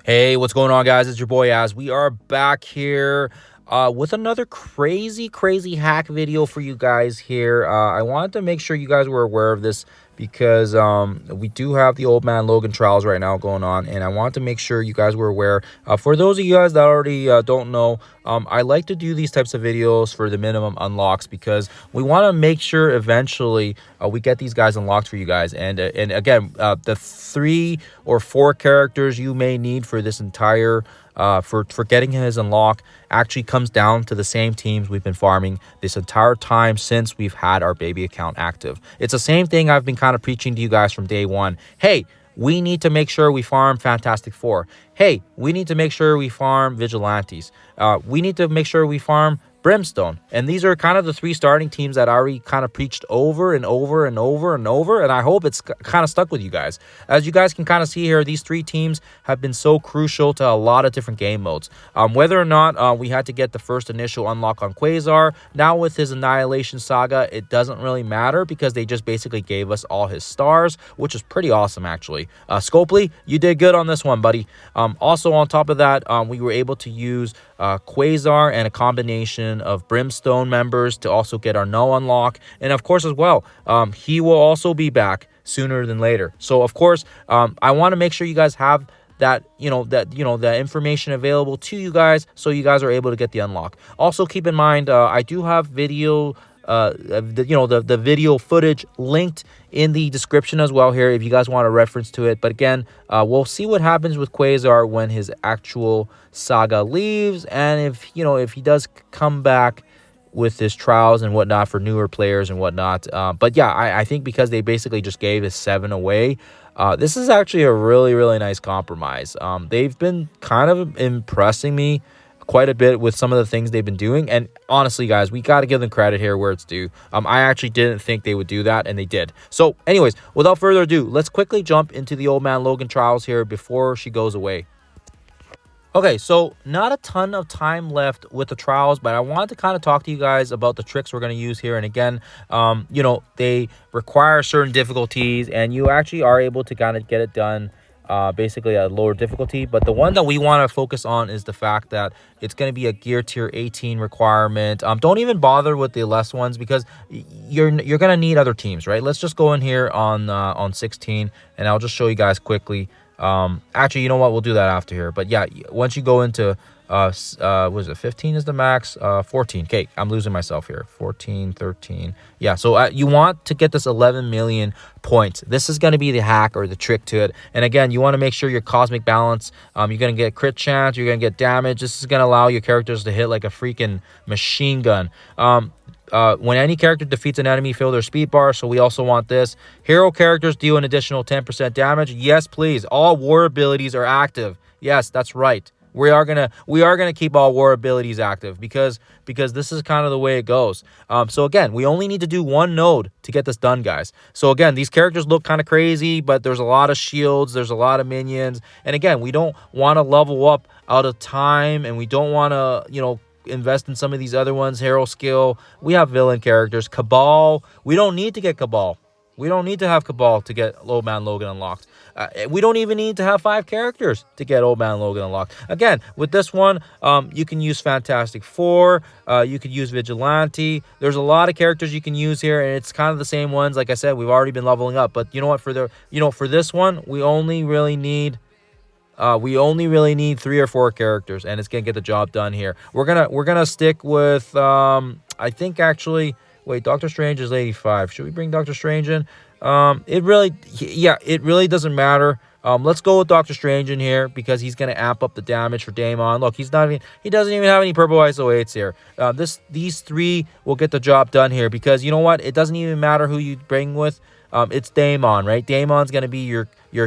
Hey, what's going on, guys? It's your boy Az. We are back here with another crazy hack video for you guys here. I wanted to make sure you guys were aware of this because we do have the old Man Logan trials right now going on, and I wanted to make sure you guys were aware. For those of you guys that already don't know, I like to do these types of videos for the minimum unlocks because we want to make sure eventually we get these guys unlocked for you guys. And again, the 3 or 4 characters you may need for this entire for getting his unlock actually comes down to the same teams we've been farming this entire time since we've had our baby account active. It's the same thing I've been kind of preaching to you guys from day one. Hey, we need to make sure we farm Fantastic Four. Hey, we need to make sure we farm Vigilantes. We need to make sure we farm Brimstone. And these are kind of the 3 starting teams that I already kind of preached over and over and over and over, and I hope it's kind of stuck with you guys. As you guys can kind of see here, these 3 teams have been so crucial to a lot of different game modes. Whether or not we had to get the first initial unlock on Quasar, now with his Annihilation Saga, it doesn't really matter because they just basically gave us all his stars, which is pretty awesome actually. Scopely, you did good on this one, buddy. Also on top of that, we were able to use Quasar and a combination of Brimstone members to also get our null unlock, and of course as well he will also be back sooner than later. So of course I want to make sure you guys have that that information available to you guys so you guys are able to get the unlock. Also keep in mind I do have video the video footage linked in the description as well here if you guys want a reference to it. But again, we'll see what happens with Quasar when his actual saga leaves, and if he does come back with his trials and whatnot for newer players and whatnot. But yeah, I think because they basically just gave his 7 away, this is actually a really nice compromise. They've been kind of impressing me quite a bit with some of the things they've been doing, and honestly guys, we got to give them credit here where it's due. I actually didn't think they would do that, and they did. So anyways, without further ado, let's quickly jump into the old man Logan trials here before she goes away. Okay, so not a ton of time left with the trials, but I wanted to kind of talk to you guys about the tricks we're going to use here. And again, they require certain difficulties, and you actually are able to kind of get it done basically at a lower difficulty. But the one that we want to focus on is the fact that it's going to be a gear tier 18 requirement. Don't even bother with the less ones because you're going to need other teams, right? Let's just go in here on 16, and I'll just show you guys quickly. Actually, you know what, we'll do that after here. But yeah, once you go into what is it, 15 is the max, 14. Okay, I'm losing myself here. 14, 13. Yeah, so you want to get this 11 million points. This is going to be the hack or the trick to it. And again, you want to make sure your cosmic balance, you're going to get crit chance, you're going to get damage. This is going to allow your characters to hit like a freaking machine gun. When any character defeats an enemy, fill their speed bar. So we also want this. Hero characters deal an additional 10% damage. Yes, please. All war abilities are active. Yes, that's right. We are gonna keep all war abilities active because this is kind of the way it goes. So again, we only need to do 1 node to get this done, guys. So again, these characters look kind of crazy, but there's a lot of shields, there's a lot of minions, and again, we don't want to level up out of time, and we don't want to invest in some of these other ones. Hero skill, we have villain characters. Cabal, we don't need to get Cabal. We don't need to have Cabal to get Old Man Logan unlocked. We don't even need to have 5 characters to get Old Man Logan unlocked. Again, with this one, you can use Fantastic Four. You could use Vigilante. There's a lot of characters you can use here, and it's kind of the same ones. Like I said, we've already been leveling up. But you know what? For this one, we only really need 3 or 4 characters, and it's gonna get the job done here. We're gonna stick with I think actually. Wait, Doctor Strange is 85. Should we bring Doctor Strange in? It really doesn't matter. Let's go with Doctor Strange in here because he's going to amp up the damage for Daemon. Look, he doesn't even have any purple ISO 8s here. These 3 will get the job done here because you know what? It doesn't even matter who you bring with. It's Daemon, right? Daemon's going to be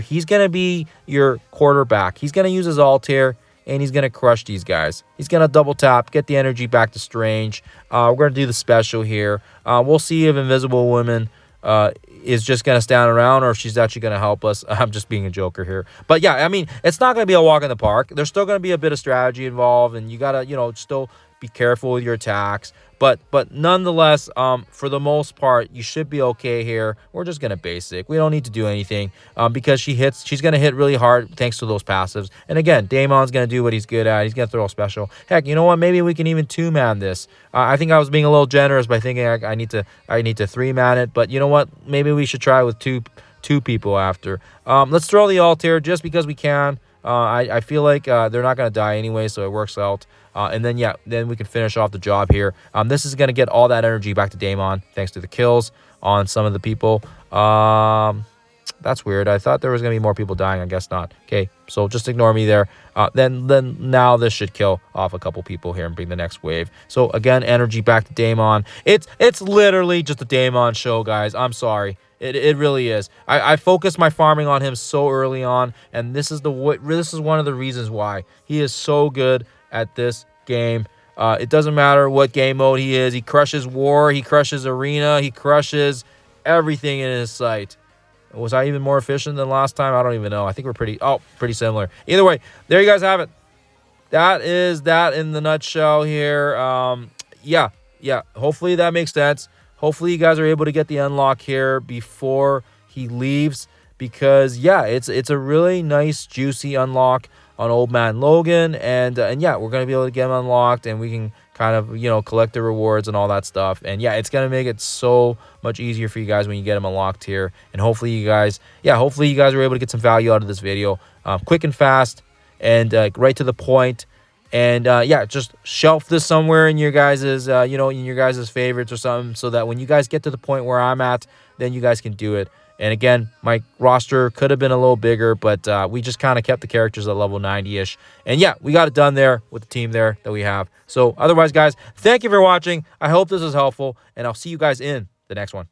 he's going to be your quarterback. He's going to use his ult here, and he's going to crush these guys. He's going to double tap, get the energy back to Strange. We're going to do the special here. We'll see if Invisible Woman is just going to stand around or if she's actually going to help us. I'm just being a joker here. But yeah, I mean, it's not going to be a walk in the park. There's still going to be a bit of strategy involved, and you got to, still Be careful with your attacks. But nonetheless, for the most part, you should be okay here. We're just gonna basic. We don't need to do anything because she's gonna hit really hard thanks to those passives. And again, Damon's gonna do what he's good at. He's gonna throw a special. Heck, you know what? Maybe we can even 2-man this. I think I was being a little generous by thinking I need to 3-man it. But you know what? Maybe we should try with two people after. Let's throw the ult here just because we can. I feel like they're not going to die anyway, so it works out. And then, yeah, then we can finish off the job here. This is going to get all that energy back to Damon thanks to the kills on some of the people. That's weird. I thought there was going to be more people dying. I guess not. Okay, so just ignore me there. Then now this should kill off a couple people here and bring the next wave. So, again, energy back to Damon. It's literally just a Damon show, guys. I'm sorry. It really is. I focused my farming on him so early on, and this is one of the reasons why he is so good at this game. It doesn't matter what game mode he is. He crushes war. He crushes arena. He crushes everything in his sight. Was I even more efficient than last time? I don't even know. I think we're pretty similar. Either way, there you guys have it. That is that in the nutshell here. Yeah. Hopefully that makes sense. Hopefully you guys are able to get the unlock here before he leaves, because yeah, it's a really nice juicy unlock on old Man Logan, and yeah, we're gonna be able to get him unlocked, and we can kind of collect the rewards and all that stuff, and yeah, it's gonna make it so much easier for you guys when you get him unlocked here. And hopefully you guys are able to get some value out of this video, quick and fast, and right to the point. And yeah, just shelf this somewhere in your guys's in your guys's favorites or something, so that when you guys get to the point where I'm at, then you guys can do it. And again, my roster could have been a little bigger, but we just kind of kept the characters at level 90-ish. And yeah, we got it done there with the team there that we have. So otherwise, guys, thank you for watching. I hope this was helpful, and I'll see you guys in the next one.